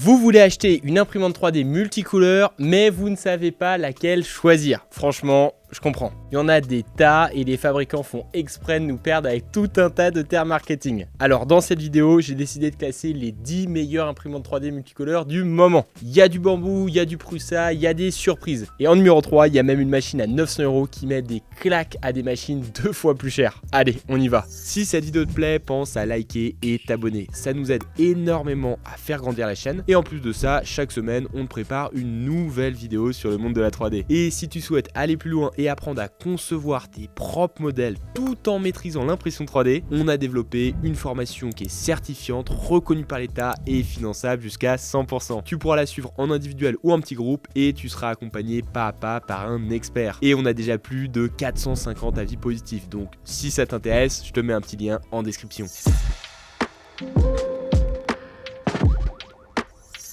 Vous voulez acheter une imprimante 3D multicouleur, mais vous ne savez pas laquelle choisir. Franchement, je comprends. Il y en a des tas et les fabricants font exprès de nous perdre avec tout un tas de termes marketing. Alors dans cette vidéo, j'ai décidé de classer les 10 meilleures imprimantes 3D multicolores du moment. Il y a du bambou, il y a du Prusa, il y a des surprises. Et en numéro 3, il y a même une machine à 900 € qui met des claques à des machines 2 fois plus chères. Allez, on y va. Si cette vidéo te plaît, pense à liker et t'abonner. Ça nous aide énormément à faire grandir la chaîne. Et en plus de ça, chaque semaine, on te prépare une nouvelle vidéo sur le monde de la 3D. Et si tu souhaites aller plus loin et apprendre à concevoir tes propres modèles tout en maîtrisant l'impression 3D, on a développé une formation qui est certifiante, reconnue par l'État et finançable jusqu'à 100%. Tu pourras la suivre en individuel ou en petit groupe et tu seras accompagné pas à pas par un expert. Et on a déjà plus de 450 avis positifs, donc si ça t'intéresse, je te mets un petit lien en description.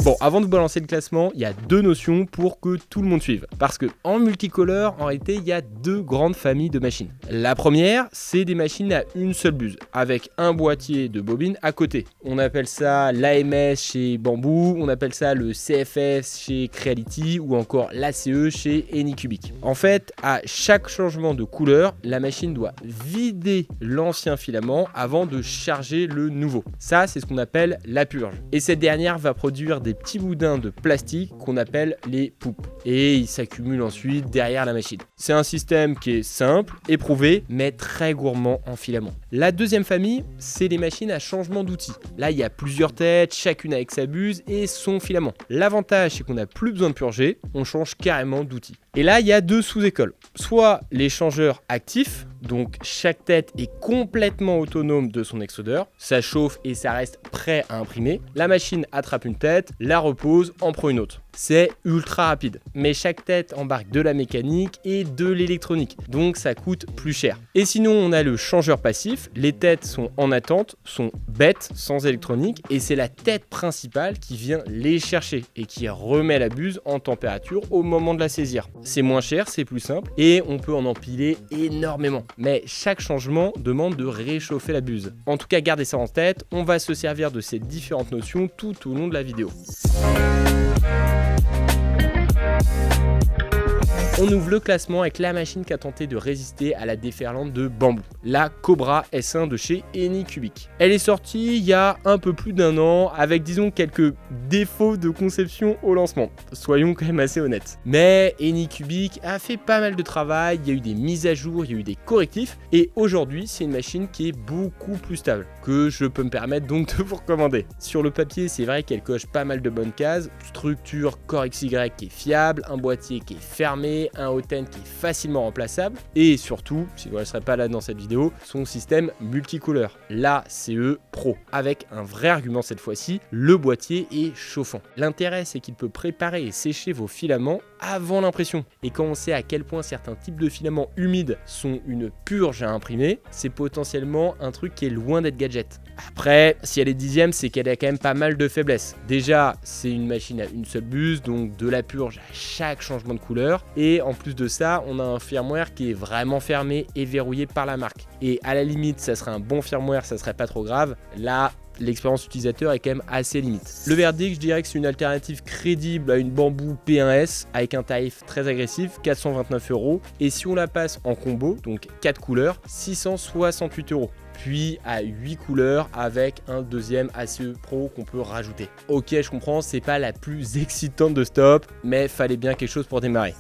Bon, avant de balancer le classement, il y a deux notions pour que tout le monde suive. Parce que en multicolore, en réalité, il y a deux grandes familles de machines. La première, c'est des machines à une seule buse, avec un boîtier de bobine à côté. On appelle ça l'AMS chez Bamboo, on appelle ça le CFS chez Creality ou encore l'ACE chez Anycubic. En fait, à chaque changement de couleur, la machine doit vider l'ancien filament avant de charger le nouveau. Ça, c'est ce qu'on appelle la purge. Et cette dernière va produire des petits boudins de plastique qu'on appelle les poupes. Et ils s'accumulent ensuite derrière la machine. C'est un système qui est simple, éprouvé, mais très gourmand en filaments. La deuxième famille, c'est les machines à changement d'outils. Là, il y a plusieurs têtes, chacune avec sa buse et son filament. L'avantage, c'est qu'on n'a plus besoin de purger, on change carrément d'outil. Et là, il y a deux sous-écoles. Soit les changeurs actifs, donc chaque tête est complètement autonome de son extrudeur, ça chauffe et ça reste prêt à imprimer. La machine attrape une tête, la repose, en prend une autre. C'est ultra rapide, mais chaque tête embarque de la mécanique et de l'électronique, donc ça coûte plus cher. Et sinon, on a le changeur passif, les têtes sont en attente, sont bêtes, sans électronique, et c'est la tête principale qui vient les chercher et qui remet la buse en température au moment de la saisir. C'est moins cher, c'est plus simple, et on peut en empiler énormément. Mais chaque changement demande de réchauffer la buse. En tout cas, gardez ça en tête, on va se servir de ces différentes notions tout au long de la vidéo. On ouvre le classement avec la machine qui a tenté de résister à la déferlante de Bamboo, la Cobra S1 de chez Anycubic. Elle est sortie il y a un peu plus d'un an avec disons quelques défauts de conception au lancement, soyons quand même assez honnêtes. Mais Anycubic a fait pas mal de travail, il y a eu des mises à jour, il y a eu des correctifs et aujourd'hui c'est une machine qui est beaucoup plus stable, que je peux me permettre donc de vous recommander. Sur le papier c'est vrai qu'elle coche pas mal de bonnes cases, structure Core XY qui est fiable, un boîtier qui est fermé, un hot-end qui est facilement remplaçable et surtout, si vous ne resterez pas là dans cette vidéo, son système multicouleur, l'ACE Pro, avec un vrai argument cette fois-ci, le boîtier est chauffant. L'intérêt c'est qu'il peut préparer et sécher vos filaments avant l'impression. Et quand on sait à quel point certains types de filaments humides sont une purge à imprimer, c'est potentiellement un truc qui est loin d'être gadget. Après, si elle est dixième, c'est qu'elle a quand même pas mal de faiblesses. Déjà, c'est une machine à une seule buse, donc de la purge à chaque changement de couleur. Et en plus de ça, on a un firmware qui est vraiment fermé et verrouillé par la marque. Et à la limite, ça serait un bon firmware, ça serait pas trop grave. Là, l'expérience utilisateur est quand même assez limite. Le verdict, je dirais que c'est une alternative crédible à une Bamboo P1S avec un tarif très agressif, 429 €. Et si on la passe en combo, donc 4 couleurs, 668 €. Puis à 8 couleurs avec un deuxième ACE Pro qu'on peut rajouter. Ok, je comprends, c'est pas la plus excitante de stop, mais fallait bien quelque chose pour démarrer.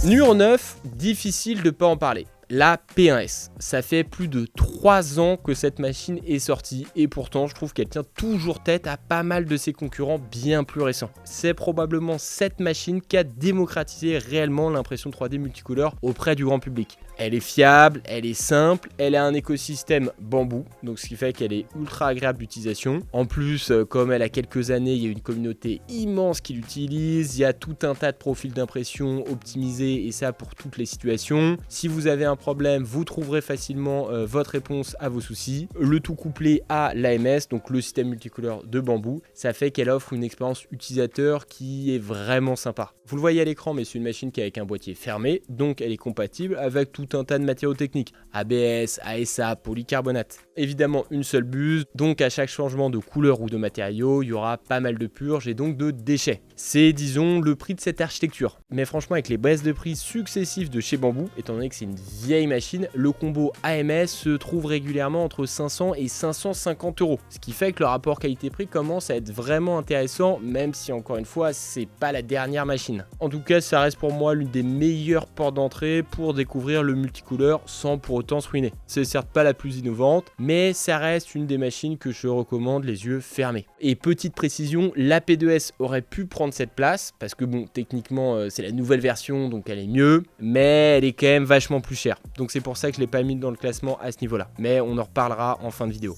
Numéro 9, difficile de pas en parler. La P1S, ça fait plus de 3 ans que cette machine est sortie et pourtant je trouve qu'elle tient toujours tête à pas mal de ses concurrents bien plus récents. C'est probablement cette machine qui a démocratisé réellement l'impression 3D multicolore auprès du grand public. Elle est fiable, elle est simple, elle a un écosystème bambou, donc ce qui fait qu'elle est ultra agréable d'utilisation. En plus, comme elle a quelques années, il y a une communauté immense qui l'utilise, il y a tout un tas de profils d'impression optimisés et ça pour toutes les situations. Si vous avez un un problème, vous trouverez facilement votre réponse à vos soucis. Le tout couplé à l'AMS, donc le système multicolore de Bamboo, ça fait qu'elle offre une expérience utilisateur qui est vraiment sympa. Vous le voyez à l'écran, mais c'est une machine qui est avec un boîtier fermé, donc elle est compatible avec tout un tas de matériaux techniques, ABS, ASA, polycarbonate. Évidemment une seule buse, donc à chaque changement de couleur ou de matériau, il y aura pas mal de purges et donc de déchets. C'est disons le prix de cette architecture. Mais franchement avec les baisses de prix successives de chez Bamboo, étant donné que c'est une vieille machine, le combo AMS se trouve régulièrement entre 500 et 550 €. Ce qui fait que le rapport qualité-prix commence à être vraiment intéressant, même si encore une fois c'est pas la dernière machine. En tout cas ça reste pour moi l'une des meilleures portes d'entrée pour découvrir le multicouleur sans pour autant se ruiner. C'est certes pas la plus innovante, mais ça reste une des machines que je recommande les yeux fermés. Et petite précision, la P2S aurait pu prendre cette place, parce que bon, techniquement c'est la nouvelle version, donc elle est mieux, mais elle est quand même vachement plus chère. Donc c'est pour ça que je l'ai pas mis dans le classement à ce niveau-là. Mais on en reparlera en fin de vidéo.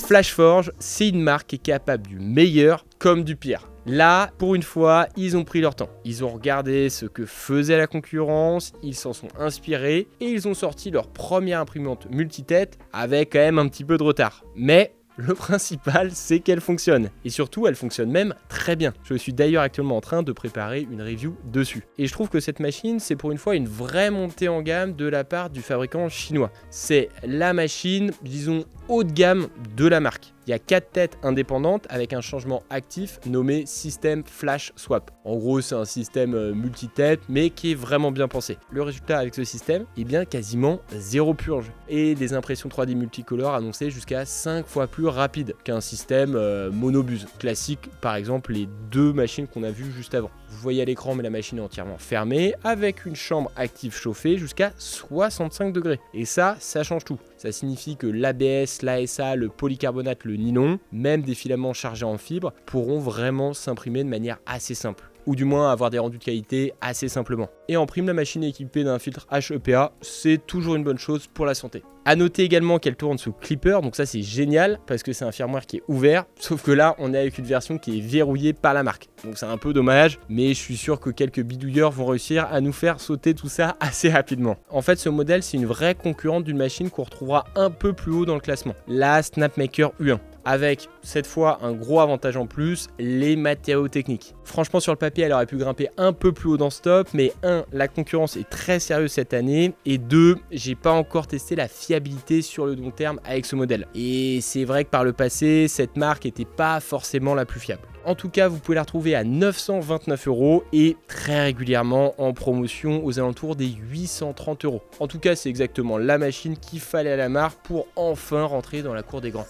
Flashforge, c'est une marque qui est capable du meilleur comme du pire. Là, pour une fois, ils ont pris leur temps. Ils ont regardé ce que faisait la concurrence, ils s'en sont inspirés et ils ont sorti leur première imprimante multitête avec quand même un petit peu de retard. Mais le principal, c'est qu'elle fonctionne. Et surtout, elle fonctionne même très bien. Je suis d'ailleurs actuellement en train de préparer une review dessus. Et je trouve que cette machine, c'est pour une fois une vraie montée en gamme de la part du fabricant chinois. C'est la machine, disons, haut de gamme de la marque. Il y a 4 têtes indépendantes avec un changement actif nommé système Flash Swap. En gros, c'est un système multi-tête, mais qui est vraiment bien pensé. Le résultat avec ce système, est bien quasiment zéro purge. Et des impressions 3D multicolores annoncées jusqu'à 5 fois plus rapides qu'un système monobuse. Classique, par exemple, les 2 machines qu'on a vues juste avant. Vous voyez à l'écran, mais la machine est entièrement fermée, avec une chambre active chauffée jusqu'à 65 degrés. Et ça change tout. Ça signifie que l'ABS, l'ASA, le polycarbonate, le nylon, même des filaments chargés en fibre, pourront vraiment s'imprimer de manière assez simple. Ou du moins avoir des rendus de qualité assez simplement. Et en prime, la machine est équipée d'un filtre HEPA, c'est toujours une bonne chose pour la santé. A noter également qu'elle tourne sous Clipper, donc ça c'est génial parce que c'est un firmware qui est ouvert, sauf que là on est avec une version qui est verrouillée par la marque. Donc c'est un peu dommage, mais je suis sûr que quelques bidouilleurs vont réussir à nous faire sauter tout ça assez rapidement. En fait ce modèle c'est une vraie concurrente d'une machine qu'on retrouvera un peu plus haut dans le classement, la Snapmaker U1. Avec cette fois un gros avantage en plus, les matériaux techniques. Franchement sur le papier elle aurait pu grimper un peu plus haut dans ce top, mais 1, la concurrence est très sérieuse cette année, et 2, j'ai pas encore testé la fiabilité sur le long terme avec ce modèle. Et c'est vrai que par le passé, cette marque n'était pas forcément la plus fiable. En tout cas, vous pouvez la retrouver à 929 € et très régulièrement en promotion aux alentours des 830 €. En tout cas, c'est exactement la machine qu'il fallait à la marque pour enfin rentrer dans la cour des grands.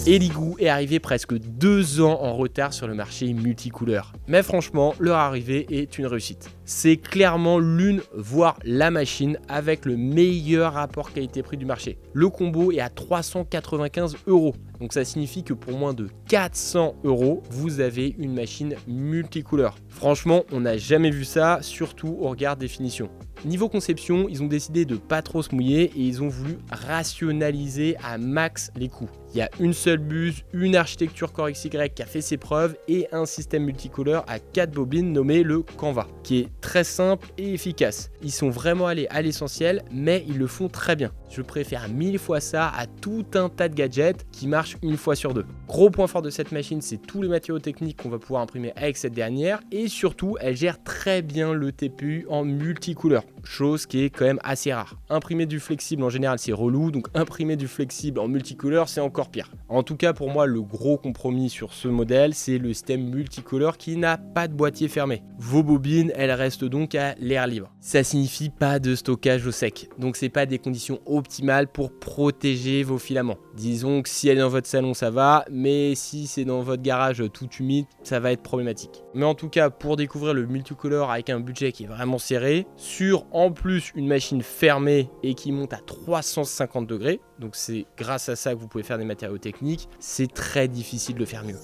Elegoo est arrivé presque 2 ans en retard sur le marché multicouleur. Mais franchement, leur arrivée est une réussite. C'est clairement l'une, voire la machine avec le meilleur rapport qualité-prix du marché. Le combo est à 395 €. Donc ça signifie que pour moins de 400 €, vous avez une machine multicouleur. Franchement, on n'a jamais vu ça, surtout au regard des finitions. Niveau conception, ils ont décidé de pas trop se mouiller et ils ont voulu rationaliser à max les coûts. Il y a une seule buse, une architecture Core XY qui a fait ses preuves et un système multicolore à 4 bobines nommé le Canva, qui est très simple et efficace. Ils sont vraiment allés à l'essentiel, mais ils le font très bien. Je préfère 1000 fois ça à tout un tas de gadgets qui marchent une fois sur 2. Gros point fort de cette machine, c'est tous les matériaux techniques qu'on va pouvoir imprimer avec cette dernière et surtout, elle gère très bien le TPU en multicouleur, chose qui est quand même assez rare. Imprimer du flexible en général c'est relou, donc imprimer du flexible en multicouleur c'est encore pire. En tout cas pour moi le gros compromis sur ce modèle c'est le système multicolore qui n'a pas de boîtier fermé. Vos bobines elles restent donc à l'air libre. Ça signifie pas de stockage au sec, donc c'est pas des conditions optimales pour protéger vos filaments. Disons que si elle est dans votre salon ça va, mais si c'est dans votre garage tout humide ça va être problématique. Mais en tout cas pour découvrir le multicolore avec un budget qui est vraiment serré, sur en plus une machine fermée et qui monte à 350 degrés, donc c'est grâce à ça que vous pouvez faire des matériaux techniques, c'est très difficile de le faire mieux.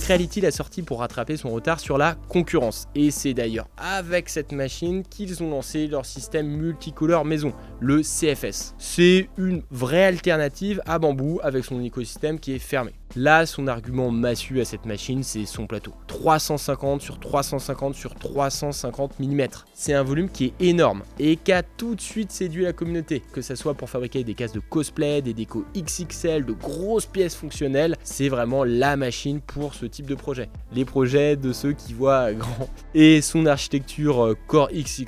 Creality l'a sorti pour rattraper son retard sur la concurrence. Et c'est d'ailleurs avec cette machine qu'ils ont lancé leur système multicolore maison, le CFS. C'est une vraie alternative à Bamboo avec son écosystème qui est fermé. Là, son argument massue à cette machine, c'est son plateau. 350 sur 350 sur 350 mm. C'est un volume qui est énorme et qui a tout de suite séduit la communauté. Que ce soit pour fabriquer des cases de cosplay, des décos XXL, de grosses pièces fonctionnelles, c'est vraiment la machine pour ce type de projet. Les projets de ceux qui voient grand. Et son architecture Core XY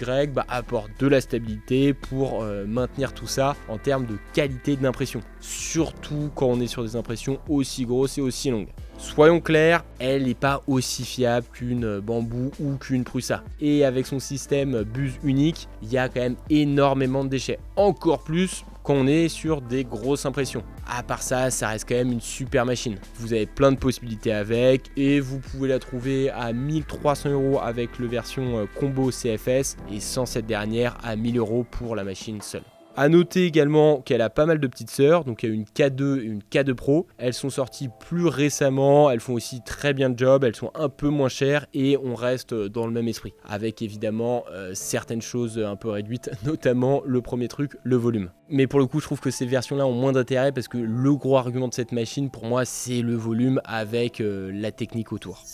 apporte de la stabilité pour maintenir tout ça en termes de qualité d'impression. Surtout quand on est sur des impressions aussi grosses et aussi longues. Soyons clairs, elle n'est pas aussi fiable qu'une Bamboo ou qu'une Prusa. Et avec son système buse unique, il y a quand même énormément de déchets. Encore plus quand on est sur des grosses impressions. À part ça, ça reste quand même une super machine. Vous avez plein de possibilités avec et vous pouvez la trouver à 1300 € avec la version combo CFS et sans cette dernière à 1000 € pour la machine seule. A noter également qu'elle a pas mal de petites sœurs, donc il y a une K2 et une K2 Pro. Elles sont sorties plus récemment, elles font aussi très bien le job, elles sont un peu moins chères et on reste dans le même esprit. Avec évidemment certaines choses un peu réduites, notamment le premier truc, le volume. Mais pour le coup, je trouve que ces versions-là ont moins d'intérêt parce que le gros argument de cette machine, pour moi, c'est le volume avec la technique autour.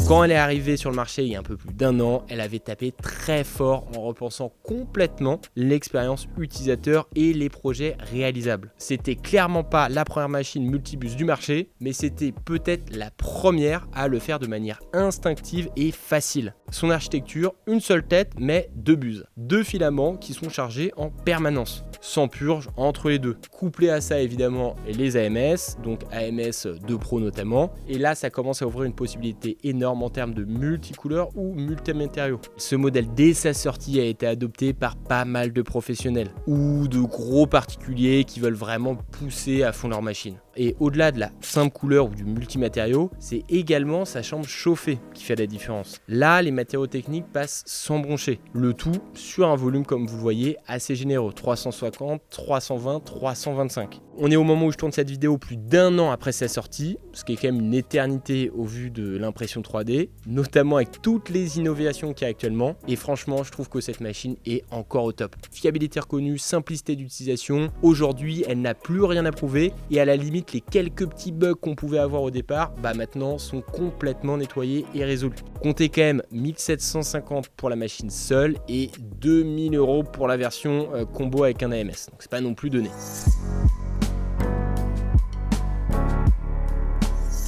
Quand elle est arrivée sur le marché il y a un peu plus d'1 an, elle avait tapé très fort en repensant complètement l'expérience utilisateur et les projets réalisables. C'était clairement pas la première machine multibus du marché, mais c'était peut-être la première à le faire de manière instinctive et facile. Son architecture, une seule tête mais 2 buses, 2 filaments qui sont chargés en permanence, sans purge entre les deux. Couplé à ça évidemment les AMS, donc AMS 2 Pro notamment, et là ça commence à ouvrir une possibilité énorme en termes de multicouleurs ou multimatériaux. Ce modèle dès sa sortie a été adopté par pas mal de professionnels ou de gros particuliers qui veulent vraiment pousser à fond leur machine. Et au-delà de la simple couleur ou du multimatériau, c'est également sa chambre chauffée qui fait la différence. Là, les matériaux techniques passent sans broncher. Le tout sur un volume, comme vous le voyez, assez généreux. 350, 320, 325. On est au moment où je tourne cette vidéo plus d'1 an après sa sortie, ce qui est quand même une éternité au vu de l'impression 3D, notamment avec toutes les innovations qu'il y a actuellement. Et franchement, je trouve que cette machine est encore au top. Fiabilité reconnue, simplicité d'utilisation. Aujourd'hui, elle n'a plus rien à prouver et à la limite, les quelques petits bugs qu'on pouvait avoir au départ, maintenant sont complètement nettoyés et résolus. Comptez quand même 1750 pour la machine seule et 2000 € pour la version combo avec un AMS. Donc c'est pas non plus donné.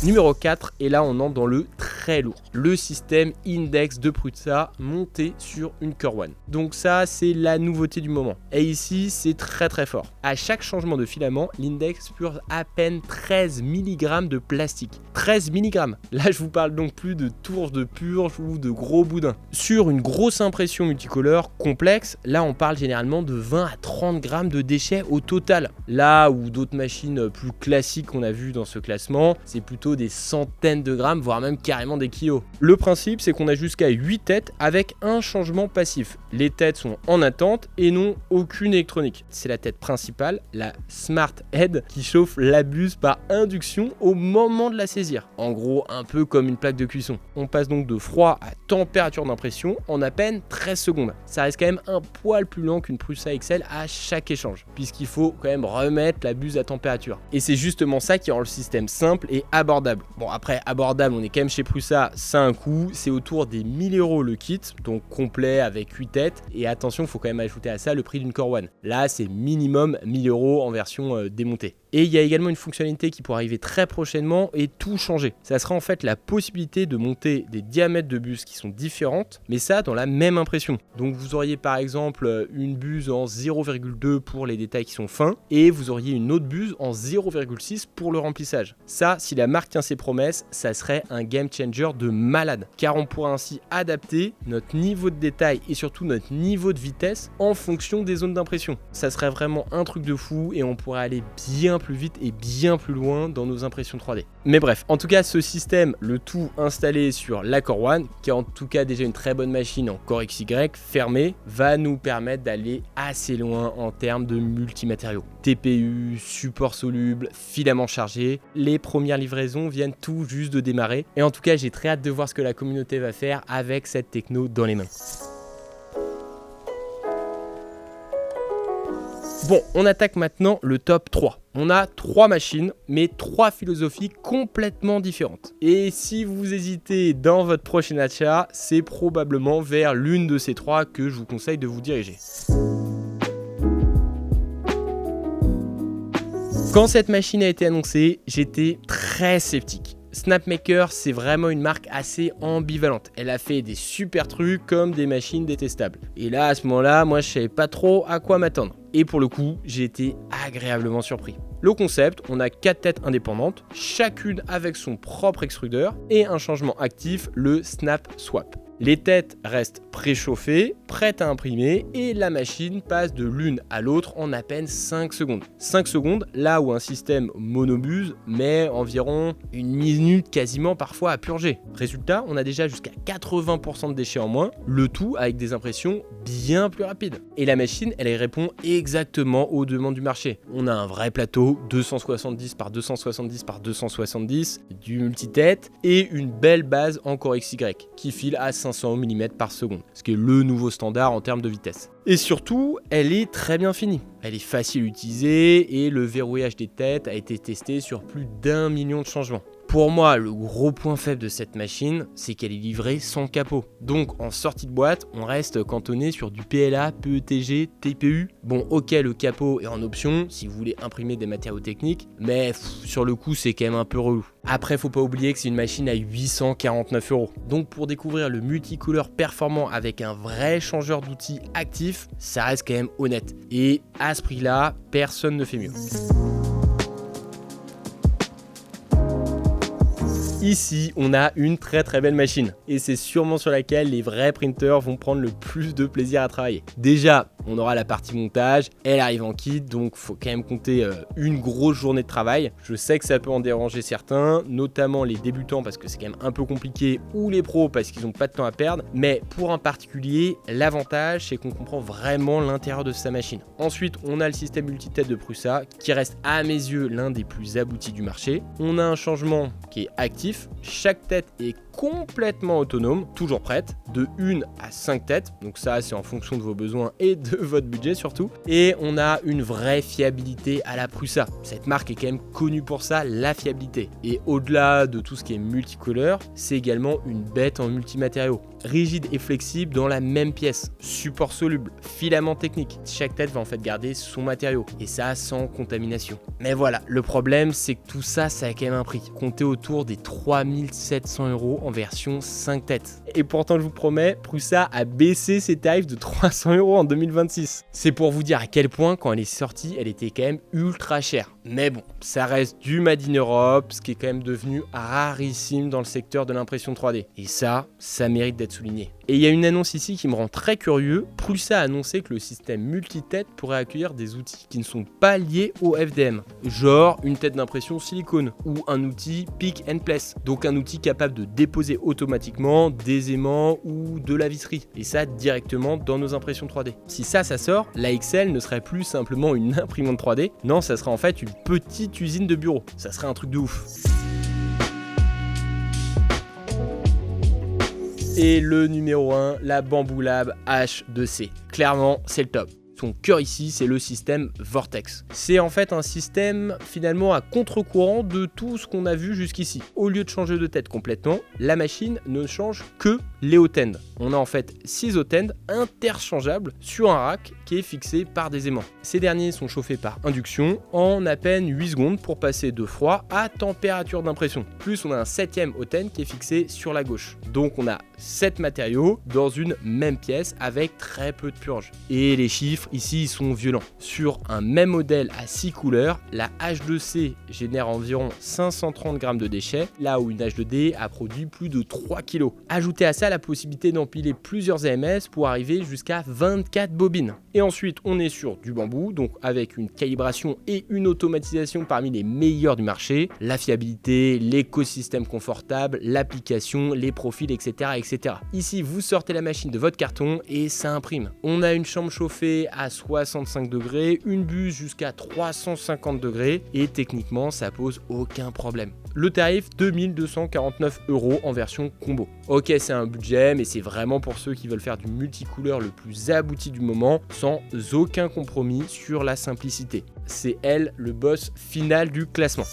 Numéro 4, et là on entre dans le très lourd. Le système Index de Prusa monté sur une Core One. Donc ça c'est la nouveauté du moment. Et ici c'est très très fort. À chaque changement de filament, l'Index purge à peine 13 mg de plastique. 13 mg. Là je vous parle donc plus de tours de purge ou de gros boudins. Sur une grosse impression multicolore complexe, là on parle généralement de 20 à 30 grammes de déchets au total. Là où d'autres machines plus classiques qu'on a vues dans ce classement, c'est plutôt des centaines de grammes, voire même carrément des kilos. Le principe, c'est qu'on a jusqu'à 8 têtes avec un changement passif. Les têtes sont en attente et n'ont aucune électronique. C'est la tête principale, la Smart Head, qui chauffe la buse par induction au moment de la saisir. En gros, un peu comme une plaque de cuisson. On passe donc de froid à température d'impression en à peine 13 secondes. Ça reste quand même un poil plus lent qu'une Prusa XL à chaque échange, puisqu'il faut quand même remettre la buse à température. Et c'est justement ça qui rend le système simple et abordable. Bon après abordable, on est quand même chez Prusa, ça a un coût, c'est autour des 1000 € le kit, donc complet avec 8 têtes, et attention, il faut quand même ajouter à ça le prix d'une Core One. Là c'est minimum 1000 € en version démontée. Et il y a également une fonctionnalité qui pourrait arriver très prochainement et tout changer. Ça sera en fait la possibilité de monter des diamètres de buse qui sont différentes, mais ça dans la même impression. Donc vous auriez par exemple une buse en 0,2 pour les détails qui sont fins, et vous auriez une autre buse en 0,6 pour le remplissage. Ça, si la marque tient ses promesses, ça serait un game changer de malade, car on pourra ainsi adapter notre niveau de détail et surtout notre niveau de vitesse en fonction des zones d'impression. Ça serait vraiment un truc de fou et on pourrait aller bien bien plus vite et bien plus loin dans nos impressions 3D. Mais bref, en tout cas ce système, le tout installé sur la Core One, qui est en tout cas déjà une très bonne machine en Core XY fermée, va nous permettre d'aller assez loin en termes de multimatériaux. TPU, support soluble, filaments chargés, les premières livraisons viennent tout juste de démarrer et en tout cas j'ai très hâte de voir ce que la communauté va faire avec cette techno dans les mains. Bon, on attaque maintenant le top 3. On a 3 machines, mais 3 philosophies complètement différentes. Et si vous hésitez dans votre prochain achat, c'est probablement vers l'une de ces 3 que je vous conseille de vous diriger. Quand cette machine a été annoncée, j'étais très sceptique. Snapmaker, c'est vraiment une marque assez ambivalente. Elle a fait des super trucs comme des machines détestables. Et là, à ce moment-là, moi, je savais pas trop à quoi m'attendre. Et pour le coup, j'ai été agréablement surpris. Le concept, on a 4 têtes indépendantes, chacune avec son propre extrudeur et un changement actif, le Snap Swap. Les têtes restent préchauffées, prêtes à imprimer et la machine passe de l'une à l'autre en à peine 5 secondes. 5 secondes, là où un système monobuse met environ une minute quasiment parfois à purger. Résultat, on a déjà jusqu'à 80% de déchets en moins, le tout avec des impressions bien plus rapides. Et la machine, elle répond exactement aux demandes du marché. On a un vrai plateau, 270 par 270 par 270, du multitête et une belle base en Core XY qui file à 500 mm par seconde, ce qui est le nouveau standard en termes de vitesse. Et surtout, elle est très bien finie. Elle est facile à utiliser et le verrouillage des têtes a été testé sur plus d'1 million de changements. Pour moi, le gros point faible de cette machine, c'est qu'elle est livrée sans capot. Donc en sortie de boîte, on reste cantonné sur du PLA, PETG, TPU. Bon, ok, le capot est en option si vous voulez imprimer des matériaux techniques, mais sur le coup, c'est quand même un peu relou. Après, faut pas oublier que c'est une machine à 849 €. Donc pour découvrir le multicouleur performant avec un vrai changeur d'outils actif, ça reste quand même honnête. Et à ce prix-là, personne ne fait mieux. Ici, on a une très belle machine et c'est sûrement sur laquelle les vrais printers vont prendre le plus de plaisir à travailler. Déjà, on aura la partie montage, elle arrive en kit, donc faut quand même compter une grosse journée de travail. Je sais que ça peut en déranger certains, notamment les débutants parce que c'est quand même un peu compliqué ou les pros parce qu'ils n'ont pas de temps à perdre, mais pour un particulier, l'avantage c'est qu'on comprend vraiment l'intérieur de sa machine. Ensuite, on a le système multitête de Prusa qui reste à mes yeux l'un des plus aboutis du marché. On a un changement qui est actif, chaque tête est complètement autonome, toujours prête, de 1 à 5 têtes, donc ça c'est en fonction de vos besoins et de votre budget surtout, et on a une vraie fiabilité à la Prusa. Cette marque est quand même connue pour ça, la fiabilité, et au-delà de tout ce qui est multicolore, c'est également une bête en multimatériaux, rigide et flexible dans la même pièce, support soluble, filament technique, chaque tête va en fait garder son matériau, et ça sans contamination. Mais voilà, le problème c'est que tout ça, ça a quand même un prix, comptez autour des 3700 € en version 5 têtes. Et pourtant je vous promets, Prusa a baissé ses tarifs de 300 € en 2026. C'est pour vous dire à quel point quand elle est sortie, elle était quand même ultra chère. Mais bon, ça reste du Made in Europe, ce qui est quand même devenu rarissime dans le secteur de l'impression 3D. Et ça mérite d'être souligné. Et il y a une annonce ici qui me rend très curieux. Prusa a annoncé que le système multitête pourrait accueillir des outils qui ne sont pas liés au FDM. Genre une tête d'impression silicone ou un outil pick and place. Donc un outil capable de déposer automatiquement des aimants ou de la visserie. Et ça directement dans nos impressions 3D. Si ça sort, la XL ne serait plus simplement une imprimante 3D. Non, ça sera en fait une petite usine de bureau. Ça serait un truc de ouf. Et le numéro 1, la Bamboo Lab H2C. Clairement, c'est le top. Son cœur ici, c'est le système Vortex. C'est en fait un système finalement à contre-courant de tout ce qu'on a vu jusqu'ici. Au lieu de changer de tête complètement, la machine ne change que les hot-ends. On a en fait 6 hot-ends interchangeables sur un rack qui est fixé par des aimants. Ces derniers sont chauffés par induction en à peine 8 secondes pour passer de froid à température d'impression. Plus on a un 7e hot-end qui est fixé sur la gauche. Donc on a 7 matériaux dans une même pièce avec très peu de purge. Et les chiffres ici ils sont violents. Sur un même modèle à 6 couleurs, la H2C génère environ 530 grammes de déchets, là où une H2D a produit plus de 3 kg. Ajoutez à ça la possibilité d'empiler plusieurs AMS pour arriver jusqu'à 24 bobines. Et ensuite, on est sur du bambou, donc avec une calibration et une automatisation parmi les meilleurs du marché, la fiabilité, l'écosystème confortable, l'application, les profils, etc., etc. Ici, vous sortez la machine de votre carton et ça imprime. On a une chambre chauffée à 65 degrés, une buse jusqu'à 350 degrés et techniquement, ça pose aucun problème. Le tarif, 2249 € en version combo. Ok, c'est un budget, mais c'est vraiment pour ceux qui veulent faire du multicouleur le plus abouti du moment, sans aucun compromis sur la simplicité. C'est elle le boss final du classement.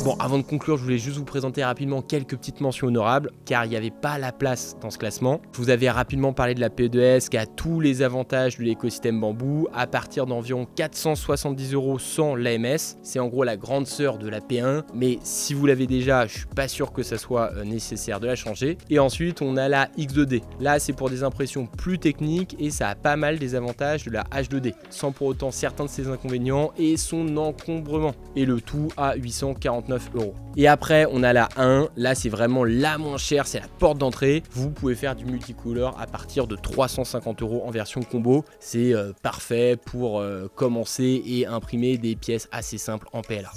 Bon, avant de conclure, je voulais juste vous présenter rapidement quelques petites mentions honorables, car il n'y avait pas la place dans ce classement. Je vous avais rapidement parlé de la PE2S qui a tous les avantages de l'écosystème bambou, à partir d'environ 470 € sans l'AMS. C'est en gros la grande sœur de la P1, mais si vous l'avez déjà, je suis pas sûr que ça soit nécessaire de la changer. Et ensuite, on a la X2D. Là, c'est pour des impressions plus techniques et ça a pas mal des avantages de la H2D, sans pour autant certains de ses inconvénients et son encombrement. Et le tout à 849 €. Et après, on a la 1, là c'est vraiment la moins chère, c'est la porte d'entrée. Vous pouvez faire du multicouleur à partir de 350 € en version combo. C'est parfait pour commencer et imprimer des pièces assez simples en PLA.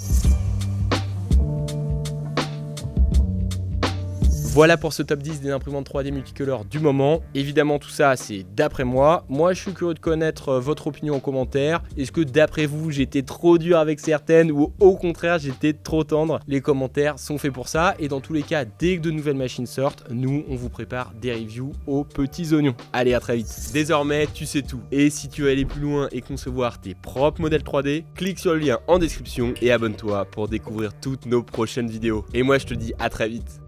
Voilà pour ce top 10 des imprimantes 3D multicolores du moment. Évidemment, tout ça, c'est d'après moi. Moi, je suis curieux de connaître votre opinion en commentaire. Est-ce que d'après vous, j'étais trop dur avec certaines ou au contraire, j'étais trop tendre? Les commentaires sont faits pour ça. Et dans tous les cas, dès que de nouvelles machines sortent, nous, on vous prépare des reviews aux petits oignons. Allez, à très vite. Désormais, tu sais tout. Et si tu veux aller plus loin et concevoir tes propres modèles 3D, clique sur le lien en description et abonne-toi pour découvrir toutes nos prochaines vidéos. Et moi, je te dis à très vite.